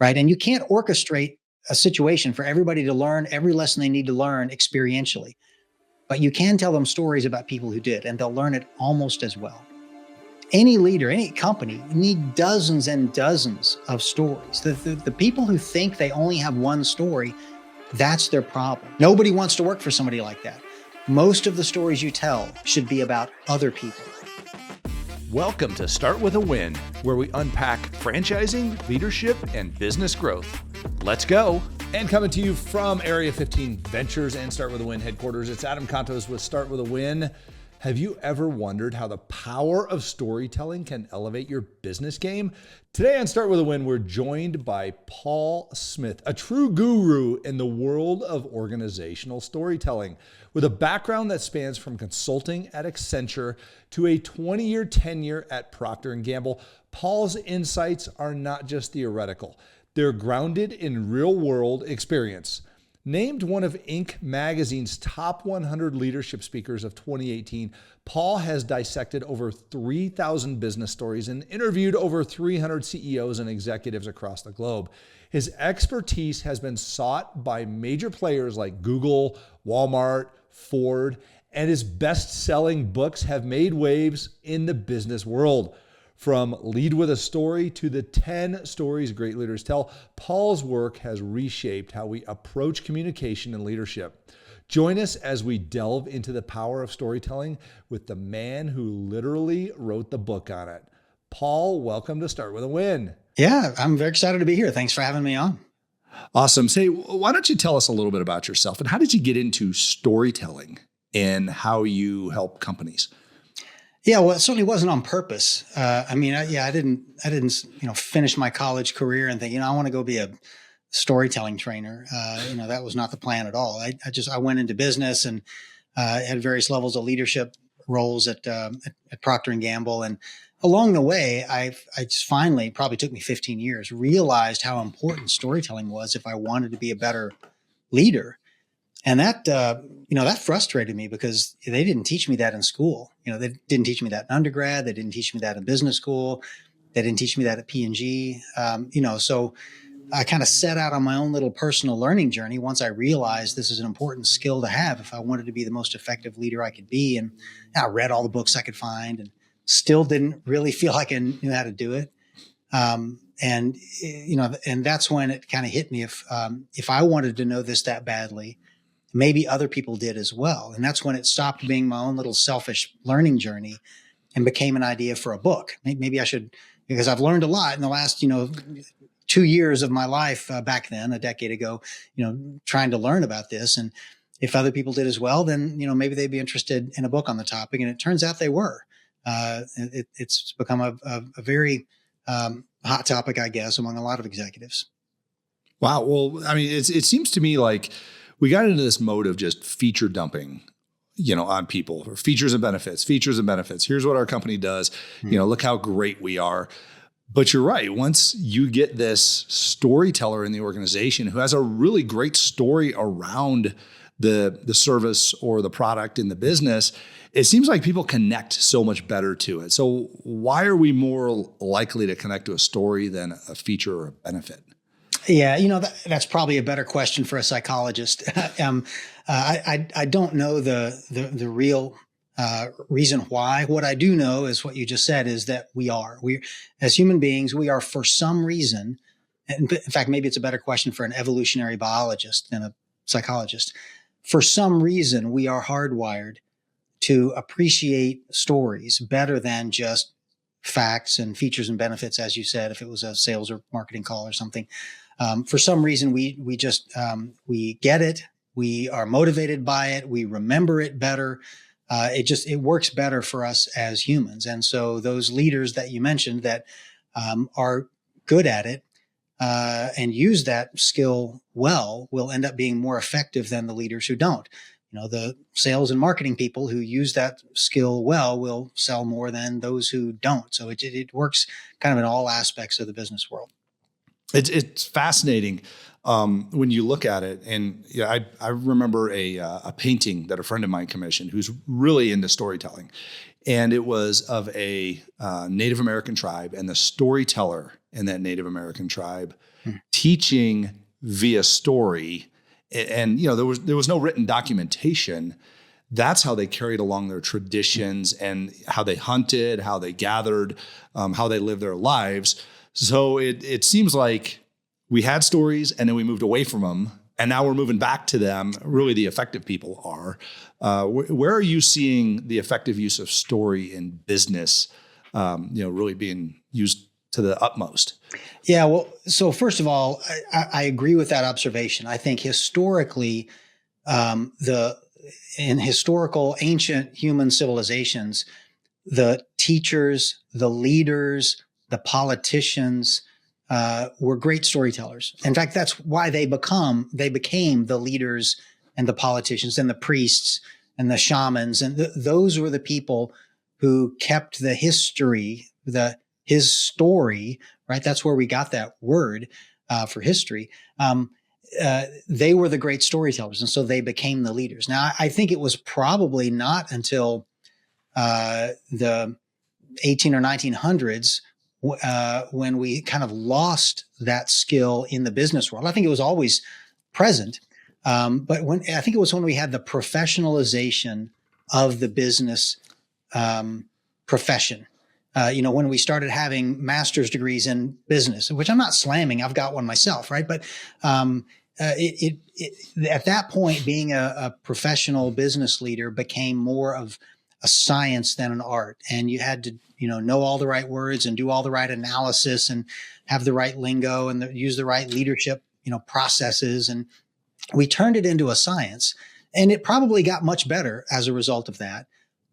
right? And you can't orchestrate a situation for everybody to learn every lesson they need to learn experientially. But you can tell them stories about people who did, and they'll learn it almost as well. Any leader, any company need dozens and dozens of stories. The people who think they only have one story, that's their problem. Nobody wants to work for somebody like that. Most of the stories you tell should be about other people. Welcome to Start With a Win, where we unpack franchising, leadership, and business growth. Let's go. And coming to you from Area 15 Ventures and Start With a Win headquarters, it's Adam Contos with Start With a Win. Have you ever wondered how the power of storytelling can elevate your business game? Today on Start With a Win, we're joined by Paul Smith, a true guru in the world of organizational storytelling. With a background that spans from consulting at Accenture to a 20-year tenure at Procter Gamble, Paul's insights are not just theoretical. They're grounded in real-world experience. Named one of Inc. magazine's top 100 leadership speakers of 2018, Paul has dissected over 3,000 business stories and interviewed over 300 CEOs and executives across the globe. His expertise has been sought by major players like Google, Walmart, Ford, and his best-selling books have made waves in the business world. From Lead with a Story to the 10 Stories Great Leaders Tell, Paul's work has reshaped how we approach communication and leadership. Join us as we delve into the power of storytelling with the man who literally wrote the book on it. Paul, welcome to Start With a Win. Yeah, I'm very excited to be here. Thanks for having me on. Awesome. Say, why don't you tell us a little bit about yourself and how did you get into storytelling and how you help companies? Yeah, well, it certainly wasn't on purpose. I didn't, finish my college career and think, I want to go be a storytelling trainer. That was not the plan at all. I went into business and had various levels of leadership roles at Procter Gamble, and along the way, I just finally, probably took me 15 years, realized how important storytelling was if I wanted to be a better leader. And that frustrated me because they didn't teach me that in school. They didn't teach me that in undergrad. They didn't teach me that in business school. They didn't teach me that at P&G. So I kind of set out on my own little personal learning journey once I realized this is an important skill to have if I wanted to be the most effective leader I could be. And I read all the books I could find and still didn't really feel like I knew how to do it. And that's when it kind of hit me. If I wanted to know this that badly, maybe other people did as well. And that's when it stopped being my own little selfish learning journey and became an idea for a book. Maybe I should, because I've learned a lot in the last, 2 years of my life back then, a decade ago, trying to learn about this. And if other people did as well, then, maybe they'd be interested in a book on the topic. And it turns out they were. It's become a very hot topic, I guess, among a lot of executives. Wow. Well, I mean, it seems to me like we got into this mode of just feature dumping, on people, or features and benefits. Here's what our company does. Look how great we are. But you're right. Once you get this storyteller in the organization who has a really great story around the service or the product in the business, it seems like people connect so much better to it. So why are we more likely to connect to a story than a feature or a benefit? Yeah, that's probably a better question for a psychologist. I don't know the real reason why. What I do know is what you just said is that we as human beings, we are for some reason, and in fact, maybe it's a better question for an evolutionary biologist than a psychologist. For some reason, we are hardwired to appreciate stories better than just facts and features and benefits, as you said, if it was a sales or marketing call or something. For some reason, we get it. We are motivated by it. We remember it better. It works better for us as humans. And so those leaders that you mentioned that are good at it and use that skill well will end up being more effective than the leaders who don't. The sales and marketing people who use that skill well will sell more than those who don't. So it works kind of in all aspects of the business world. It's fascinating when you look at it. And I remember a painting that a friend of mine commissioned who's really into storytelling. And it was of a Native American tribe, and the storyteller in that Native American tribe teaching via story, and there was no written documentation. That's how they carried along their traditions and how they hunted, how they gathered, how they lived their lives. So it seems like we had stories and then we moved away from them, and now we're moving back to them. Really, the effective people are. Where are you seeing the effective use of story in business, really being used to the utmost? Yeah, well, so first of all, I agree with that observation. I think historically, in historical ancient human civilizations, the teachers, the leaders, the politicians were great storytellers. In fact, that's why they became the leaders and the politicians and the priests and the shamans. And those were the people who kept the history, his story, right? That's where we got that word for history. They were the great storytellers, and so they became the leaders. Now, I think it was probably not until the 18 or 1900s when we kind of lost that skill in the business world. I think it was always present, but I think it was when we had the professionalization of the business profession. When we started having master's degrees in business, which I'm not slamming, I've got one myself, right? But at that point, being a professional business leader became more of a science than an art, and you had to, know all the right words and do all the right analysis and have the right lingo and use the right leadership, processes. And we turned it into a science, and it probably got much better as a result of that.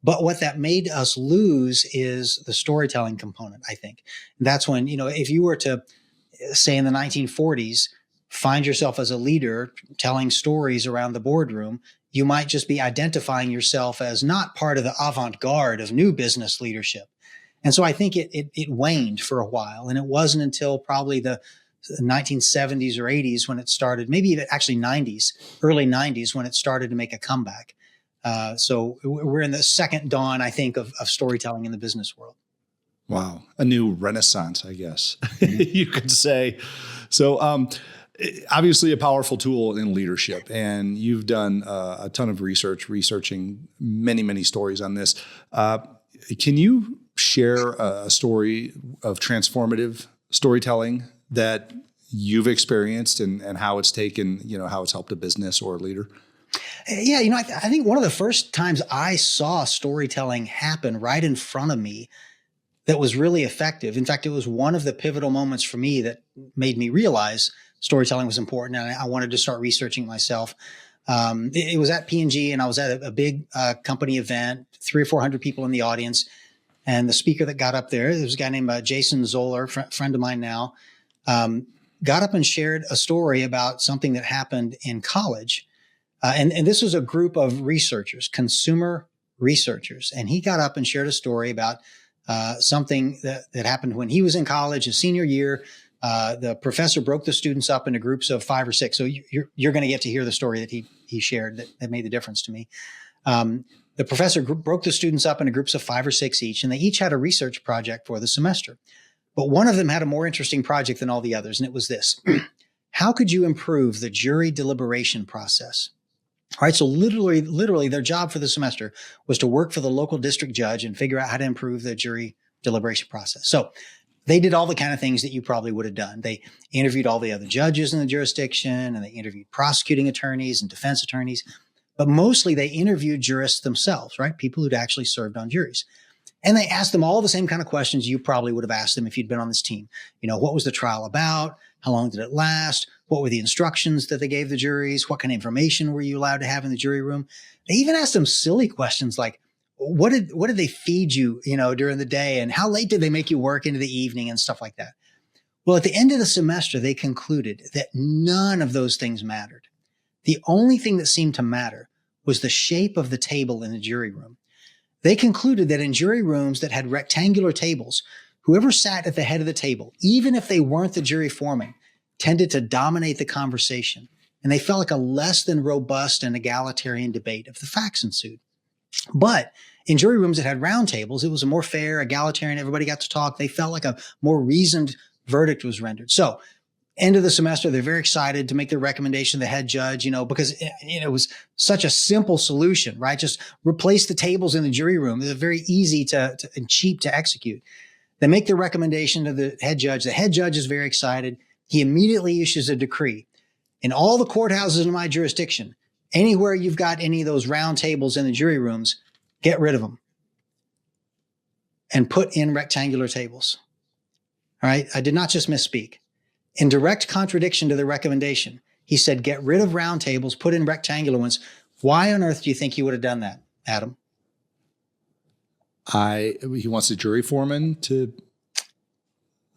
But what that made us lose is the storytelling component, I think. And that's when, if you were to say in the 1940s, find yourself as a leader telling stories around the boardroom, you might just be identifying yourself as not part of the avant-garde of new business leadership. And so I think it waned for a while. And it wasn't until probably the 1970s or 80s when it started, maybe even actually 90s, early 90s, when it started to make a comeback. So we're in the second dawn, I think, of storytelling in the business world. Wow. A new renaissance, I guess you could say. So obviously a powerful tool in leadership, and you've done a ton of researching many, many stories on this. Can you share a story of transformative storytelling that you've experienced and how it's taken, how it's helped a business or a leader? Yeah, I think one of the first times I saw storytelling happen right in front of me that was really effective. In fact, it was one of the pivotal moments for me that made me realize storytelling was important, and I wanted to start researching myself. It was at P&G, and I was at a big company event, 300 or 400 people in the audience. And the speaker that got up there, there was a guy named Jason Zoller, friend of mine now, got up and shared a story about something that happened in college. And this was a group of researchers, consumer researchers. And he got up and shared a story about something that happened when he was in college, his senior year. The professor broke the students up into groups of 5 or 6. So you're going to get to hear the story that he shared that made the difference to me. The professor broke the students up into groups of 5 or 6 each, and they each had a research project for the semester. But one of them had a more interesting project than all the others, and it was this. How could you improve the jury deliberation process? All right, so literally their job for the semester was to work for the local district judge and figure out how to improve the jury deliberation process. So they did all the kind of things that you probably would have done. They interviewed all the other judges in the jurisdiction, and they interviewed prosecuting attorneys and defense attorneys. But mostly they interviewed jurists themselves, right? People who'd actually served on juries. And they asked them all the same kind of questions you probably would have asked them if you'd been on this team. What was the trial about? How long did it last? What were the instructions that they gave the juries? What kind of information were you allowed to have in the jury room? They even asked them silly questions like, what did they feed you, during the day? And how late did they make you work into the evening and stuff like that? Well, at the end of the semester, they concluded that none of those things mattered. The only thing that seemed to matter was the shape of the table in the jury room. They concluded that in jury rooms that had rectangular tables, whoever sat at the head of the table, even if they weren't the jury foreman, tended to dominate the conversation. And they felt like a less than robust and egalitarian debate if the facts ensued. But in jury rooms that had round tables, it was a more fair, egalitarian, everybody got to talk. They felt like a more reasoned verdict was rendered. So End of the semester, they're very excited to make their recommendation to the head judge, because it was such a simple solution, right? Just replace the tables in the jury room. It's very easy and cheap to execute. They make their recommendation to the head judge. The head judge is very excited. He immediately issues a decree. In all the courthouses in my jurisdiction, anywhere you've got any of those round tables in the jury rooms, get rid of them and put in rectangular tables. All right. I did not just misspeak. In direct contradiction to the recommendation, he said, get rid of round tables, put in rectangular ones. Why on earth do you think he would have done that, Adam? He wants the jury foreman to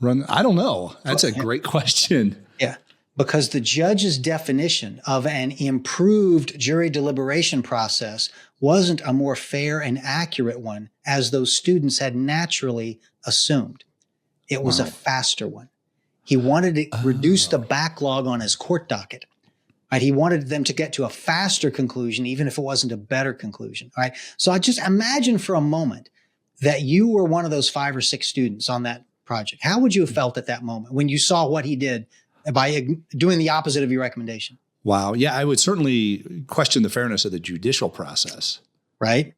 run. I don't know. That's a great question. Yeah. Because the judge's definition of an improved jury deliberation process wasn't a more fair and accurate one, as those students had naturally assumed. It was a faster one. He wanted to reduce the backlog on his court docket. Right? He wanted them to get to a faster conclusion, even if it wasn't a better conclusion. All right. So I just imagine for a moment that you were one of those 5 or 6 students on that project. How would you have felt at that moment when you saw what he did by doing the opposite of your recommendation? Wow. Yeah, I would certainly question the fairness of the judicial process. Right?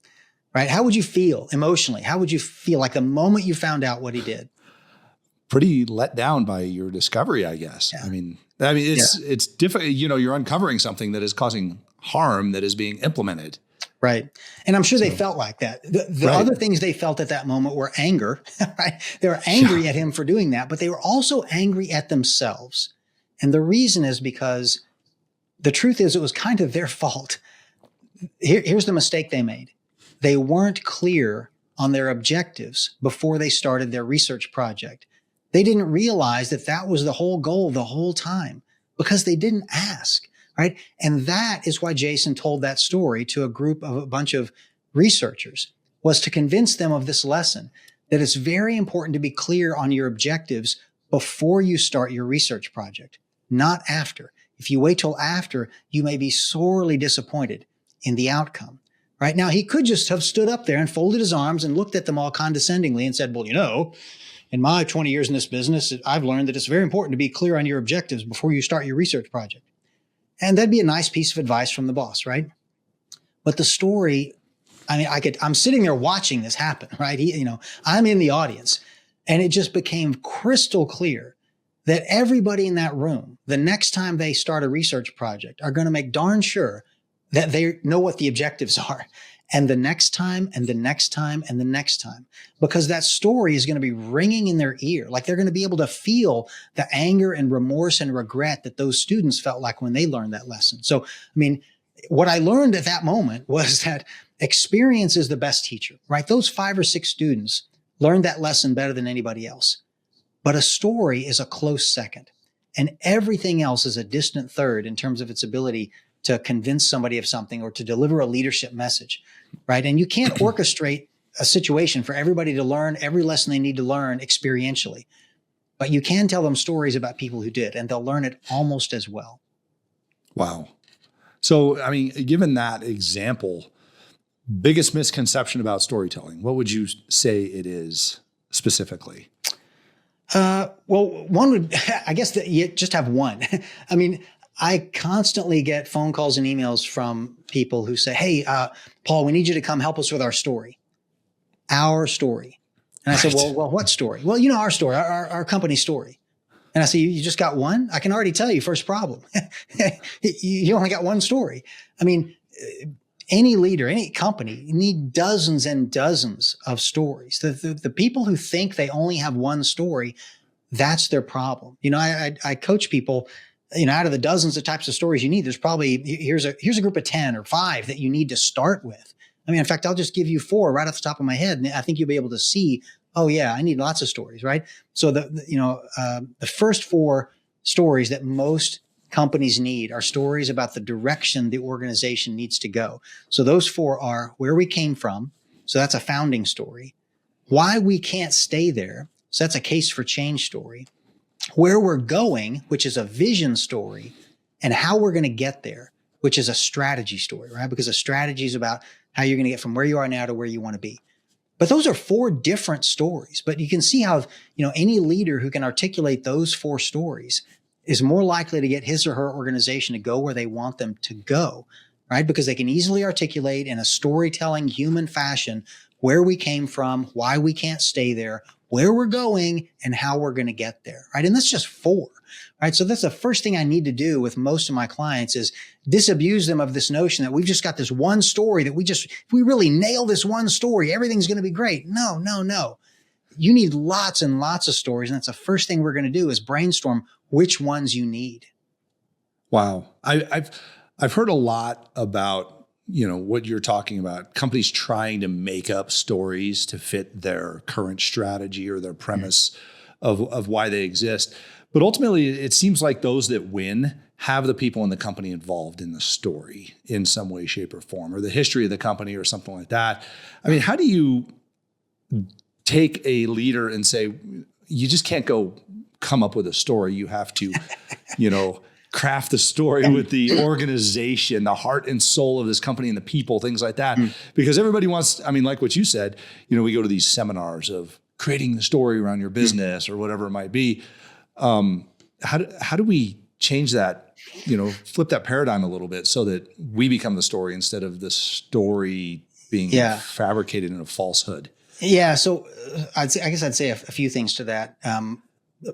Right. How would you feel emotionally? How would you feel like the moment you found out what he did? Pretty let down by your discovery, I guess. Yeah. I mean, it's difficult. You're uncovering something that is causing harm that is being implemented. Right. And I'm sure they felt like that. The other things they felt at that moment were anger, right? They were angry at him for doing that, but they were also angry at themselves. And the reason is because the truth is it was kind of their fault. Here's the mistake they made. They weren't clear on their objectives before they started their research project. They didn't realize that that was the whole goal the whole time because they didn't ask, right? And that is why Jason told that story to a bunch of researchers, was to convince them of this lesson, that it's very important to be clear on your objectives before you start your research project, not after. If you wait till after, you may be sorely disappointed in the outcome. Right now, he could just have stood up there and folded his arms and looked at them all condescendingly and said, well, in my 20 years in this business, I've learned that it's very important to be clear on your objectives before you start your research project. And that'd be a nice piece of advice from the boss, right? But the story, I'm sitting there watching this happen, right? I'm in the audience, and it just became crystal clear that everybody in that room, the next time they start a research project, are going to make darn sure that they know what the objectives are. And the next time, and the next time, and the next time, because that story is going to be ringing in their ear. Like they're going to be able to feel the anger and remorse and regret that those students felt like when they learned that lesson. So, what I learned at that moment was that experience is the best teacher, right? Those 5 or 6 students learned that lesson better than anybody else. But a story is a close second, and everything else is a distant third in terms of its ability to convince somebody of something or to deliver a leadership message, right? And you can't orchestrate a situation for everybody to learn every lesson they need to learn experientially, but you can tell them stories about people who did, and they'll learn it almost as well. Wow. So, given that example, biggest misconception about storytelling, what would you say it is specifically? Well, one would, I guess that you just have one. I constantly get phone calls and emails from people who say, hey, Paul, we need you to come help us with our story. Our story. And I said, well, what story? Well, our story, our company story. And I say, you just got one? I can already tell you first problem. You only got one story. Any leader, any company, you need dozens and dozens of stories. The people who think they only have one story, that's their problem. I coach people, out of the dozens of types of stories you need, there's probably, here's a group of 10 or 5 that you need to start with. In fact, I'll just give you 4 right off the top of my head. And I think you'll be able to see, oh yeah, I need lots of stories, right? So the first 4 stories that most companies need are stories about the direction the organization needs to go. So those 4 are where we came from. So that's a founding story. Why we can't stay there. So that's a case for change story. Where we're going, which is a vision story, and how we're going to get there, which is a strategy story, right? Because a strategy is about how you're going to get from where you are now to where you want to be. But those are 4 different stories. But you can see how, any leader who can articulate those 4 stories is more likely to get his or her organization to go where they want them to go, right? Because they can easily articulate in a storytelling human fashion where we came from, why we can't stay there, where we're going, and how we're going to get there, right? And that's just 4, right? So that's the first thing I need to do with most of my clients is disabuse them of this notion that we've just got this one story that if we really nail this one story, everything's going to be great. No, no, no. You need lots and lots of stories. And that's the first thing we're going to do is brainstorm which ones you need. Wow. I've heard a lot about, what you're talking about, companies trying to make up stories to fit their current strategy or their premise of why they exist. But ultimately, it seems like those that win have the people in the company involved in the story in some way, shape, or form, or the history of the company or something like that. I mean, how do you take a leader and say, you just can't go come up with a story. You have to, craft the story with the organization, the heart and soul of this company and the people, things like that. Because everybody wants, like what you said, we go to these seminars of creating the story around your business or whatever it might be. How do we change that, flip that paradigm a little bit so that we become the story instead of the story being fabricated in a falsehood? Yeah. So I guess I'd say a few things to that.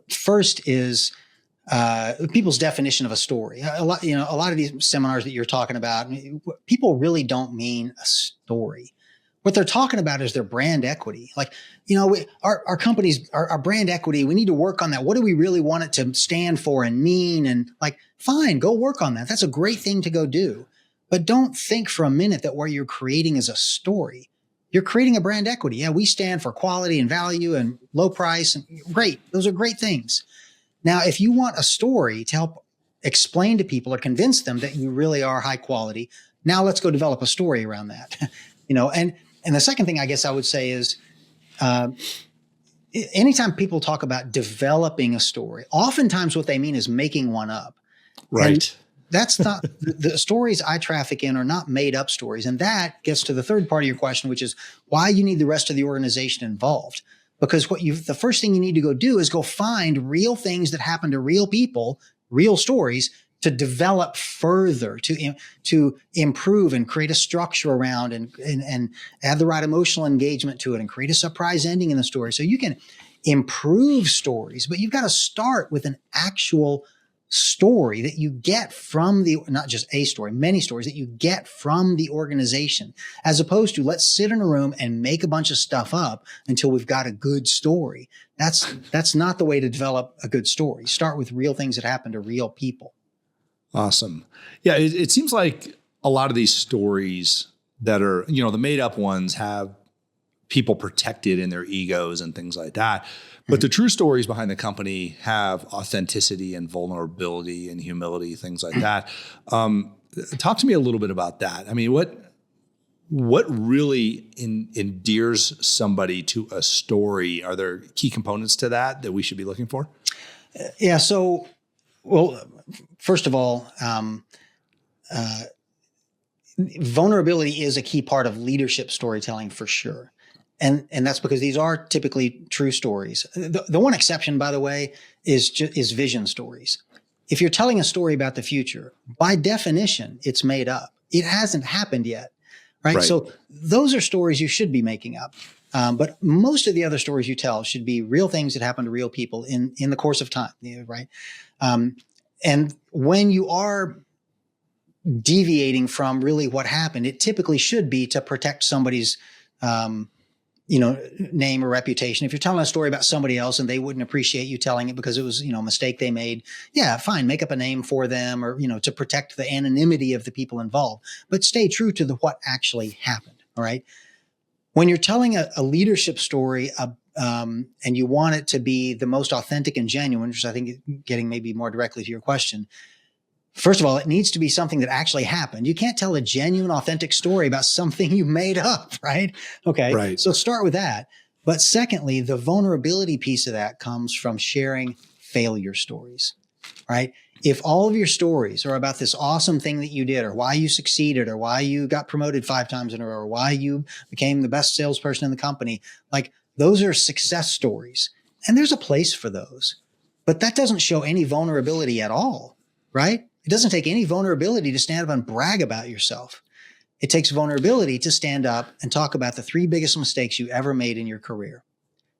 First is people's definition of a story. A lot of these seminars that you're talking about, people really don't mean a story. What they're talking about is their brand equity. Like, our companies, our brand equity, we need to work on that. What do we really want it to stand for and mean? And fine, go work on that. That's a great thing to go do. But don't think for a minute that what you're creating is a story. You're creating a brand equity. Yeah, we stand for quality and value and low price. And great. Those are great things. Now, if you want a story to help explain to people or convince them that you really are high quality, now let's go develop a story around that. And the second thing I guess I would say is, anytime people talk about developing a story, oftentimes what they mean is making one up. Right. And that's not the stories I traffic in are not made up stories. And that gets to the third part of your question, which is why you need the rest of the organization involved. Because the first thing you need to go do is go find real things that happen to real people, real stories, to develop further, to improve and create a structure around and add the right emotional engagement to it and create a surprise ending in the story. So you can improve stories, but you've got to start with an actual story that you get from not just a story, many stories that you get from the organization, as opposed to let's sit in a room and make a bunch of stuff up until we've got a good story. That's not the way to develop a good story. Start with real things that happen to real people. Awesome. Yeah. It seems like a lot of these stories that are, the made up ones have people protected in their egos and things like that. But the true stories behind the company have authenticity and vulnerability and humility, things like that. Talk to me a little bit about that. I mean, what really endears somebody to a story? Are there key components to that we should be looking for? Yeah. So, well, first of all, vulnerability is a key part of leadership storytelling for sure. And that's because these are typically true stories. The one exception, by the way, is vision stories. If you're telling a story about the future, by definition, it's made up. It hasn't happened yet, right? So those are stories you should be making up. But most of the other stories you tell should be real things that happen to real people in the course of time, right? And when you are deviating from really what happened, it typically should be to protect somebody's name or reputation. If you're telling a story about somebody else and they wouldn't appreciate you telling it because it was, a mistake they made, yeah, fine, make up a name for them or, to protect the anonymity of the people involved, but stay true to what actually happened. All right. When you're telling a leadership story, and you want it to be the most authentic and genuine, which I think is getting maybe more directly to your question. First of all, it needs to be something that actually happened. You can't tell a genuine, authentic story about something you made up, right? Okay. Right. So start with that. But secondly, the vulnerability piece of that comes from sharing failure stories, right? If all of your stories are about this awesome thing that you did or why you succeeded or why you got promoted 5 times in a row or why you became the best salesperson in the company, those are success stories. And there's a place for those. but that doesn't show any vulnerability at all, right? It doesn't take any vulnerability to stand up and brag about yourself. It takes vulnerability to stand up and talk about the 3 biggest mistakes you ever made in your career,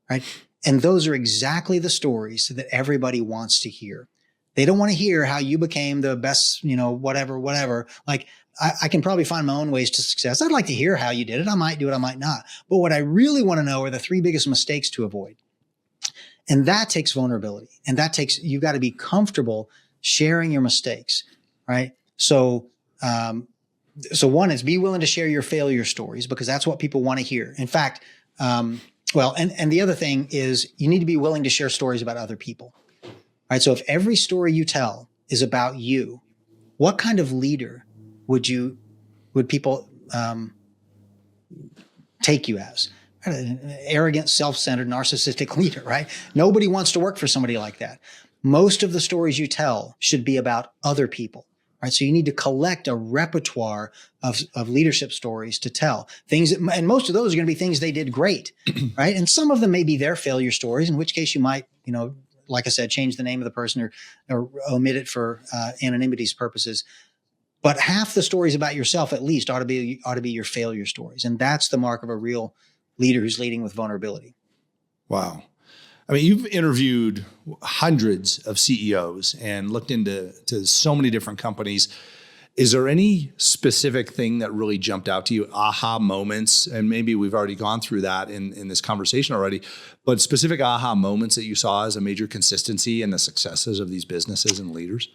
right? And those are exactly the stories that everybody wants to hear. They don't want to hear how you became the best, whatever. Like, I can probably find my own ways to success. I'd like to hear how you did it. I might do it, I might not. But what I really want to know are the 3 biggest mistakes to avoid. And that takes vulnerability. And you've got to be comfortable sharing your mistakes, right? So one is be willing to share your failure stories, because that's what people want to hear. In fact, and the other thing is you need to be willing to share stories about other people, right? So if every story you tell is about you, what kind of leader would people take you as? An arrogant, self-centered, narcissistic leader, right? Nobody wants to work for somebody like that. Most of the stories you tell should be about other people, right? So you need to collect a repertoire of leadership stories to tell and most of those are going to be things they did great, right? And some of them may be their failure stories, in which case you might, like I said, change the name of the person or omit it for anonymity's purposes. But half the stories about yourself, at least, ought to be your failure stories. And that's the mark of a real leader who's leading with vulnerability. Wow. I mean, you've interviewed hundreds of CEOs and looked into so many different companies. Is there any specific thing that really jumped out to you, aha moments? And maybe we've already gone through that in this conversation already, but specific aha moments that you saw as a major consistency in the successes of these businesses and leaders?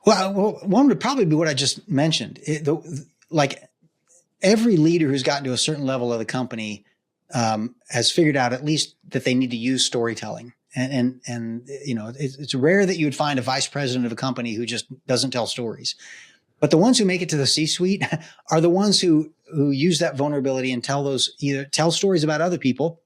Well, one would probably be what I just mentioned. Like every leader who's gotten to a certain level of the company has figured out at least that they need to use storytelling. And it's rare that you would find a vice president of a company who just doesn't tell stories. But the ones who make it to the C-suite are the ones who use that vulnerability and either tell stories about other people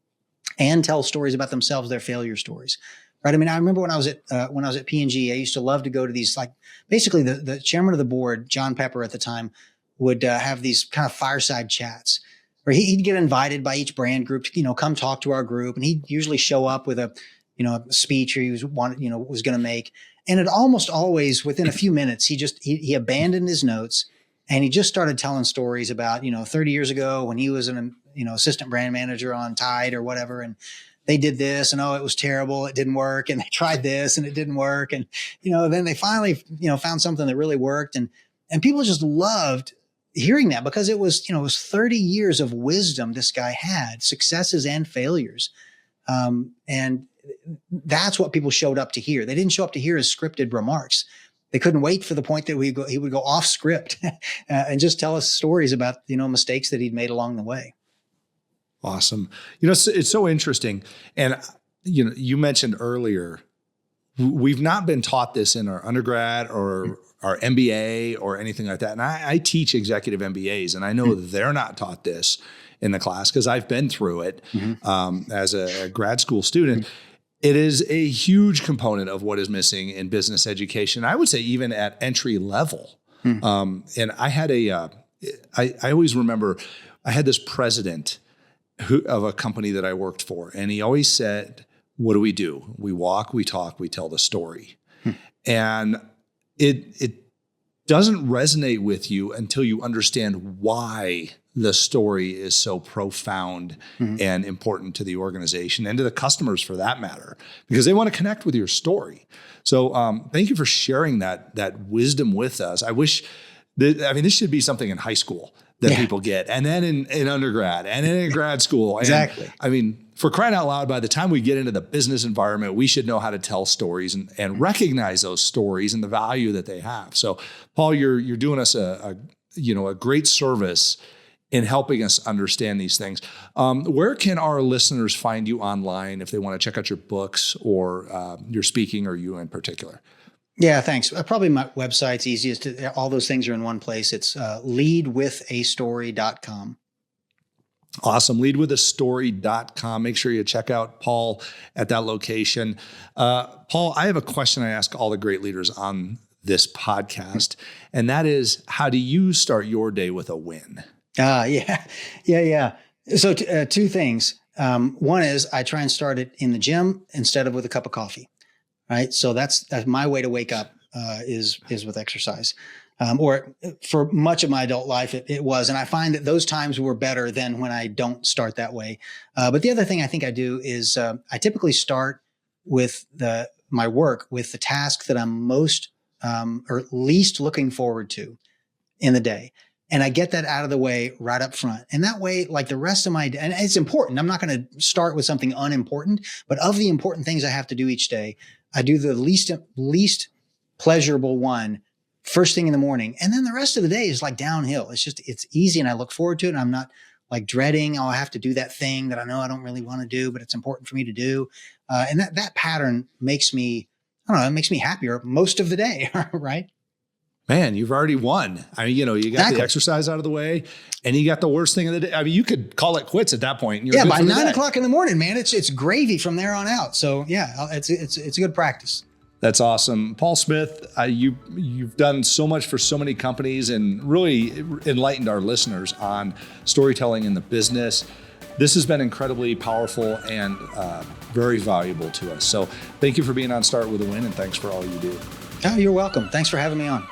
and tell stories about themselves, their failure stories. Right. I mean, I remember when I was at P&G, I used to love to go to these, like, basically the chairman of the board, John Pepper at the time, would have these kind of fireside chats where he'd get invited by each brand group to, come talk to our group. And he'd usually show up with a speech he was going to make. And it almost always within a few minutes, he abandoned his notes and he just started telling stories about, 30 years ago when he was an, assistant brand manager on Tide or whatever. And they did this and, it was terrible. It didn't work. And they tried this and it didn't work. And, then they finally, found something that really worked. And people just loved hearing that because it was 30 years of wisdom this guy had, successes and failures. And that's what people showed up to hear. They didn't show up to hear his scripted remarks. They couldn't wait for the point that he would go off script and just tell us stories about, mistakes that he'd made along the way. Awesome. It's so interesting. And, you mentioned earlier, we've not been taught this in our undergrad or our MBA or anything like that. And I teach executive MBAs, and I know they're not taught this in the class because I've been through it as a grad school student. It is a huge component of what is missing in business education. I would say even at entry level. And I had I always remember I had this president of a company that I worked for, and he always said, what do? We walk, we talk, we tell the story. And it doesn't resonate with you until you understand why the story is so profound and important to the organization and to the customers for that matter, because they want to connect with your story. So thank you for sharing that wisdom with us. I wish this should be something in high school that people get, and then in undergrad and then in grad school. Exactly. And, for crying out loud, by the time we get into the business environment, we should know how to tell stories and recognize those stories and the value that they have. So, Paul, you're doing us a great service in helping us understand these things. Where can our listeners find you online if they want to check out your books or your speaking, or you in particular? Yeah, thanks. Probably my website's easiest. All those things are in one place. It's leadwithastory.com. Awesome. Leadwithastory.com. Make sure you check out Paul at that location. Paul, I have a question I ask all the great leaders on this podcast, and that is, how do you start your day with a win? Yeah. So two things. One is I try and start it in the gym instead of with a cup of coffee. right? So that's my way to wake up is with exercise. Or for much of my adult life, it was. And I find that those times were better than when I don't start that way. But the other thing I think I do is I typically start with my work with the task that I'm most or least looking forward to in the day. And I get that out of the way right up front. And that way, like the rest of my day, and it's important. I'm not going to start with something unimportant, but of the important things I have to do each day, I do the least pleasurable one first thing in the morning. And then the rest of the day is like downhill. It's easy and I look forward to it. And I'm not like dreading, I have to do that thing that I know I don't really want to do, but it's important for me to do. And that pattern makes me, I don't know, it makes me happier most of the day, right? Man, you've already won. I mean, you got Exactly. the exercise out of the way and you got the worst thing of the day. I mean, you could call it quits at that point. And Yeah, by 9 o'clock in the morning, man, it's gravy from there on out. So yeah, it's a good practice. That's awesome. Paul Smith, you've done so much for so many companies and really enlightened our listeners on storytelling in the business. This has been incredibly powerful and very valuable to us. So thank you for being on Start With a Win, and thanks for all you do. Oh, you're welcome. Thanks for having me on.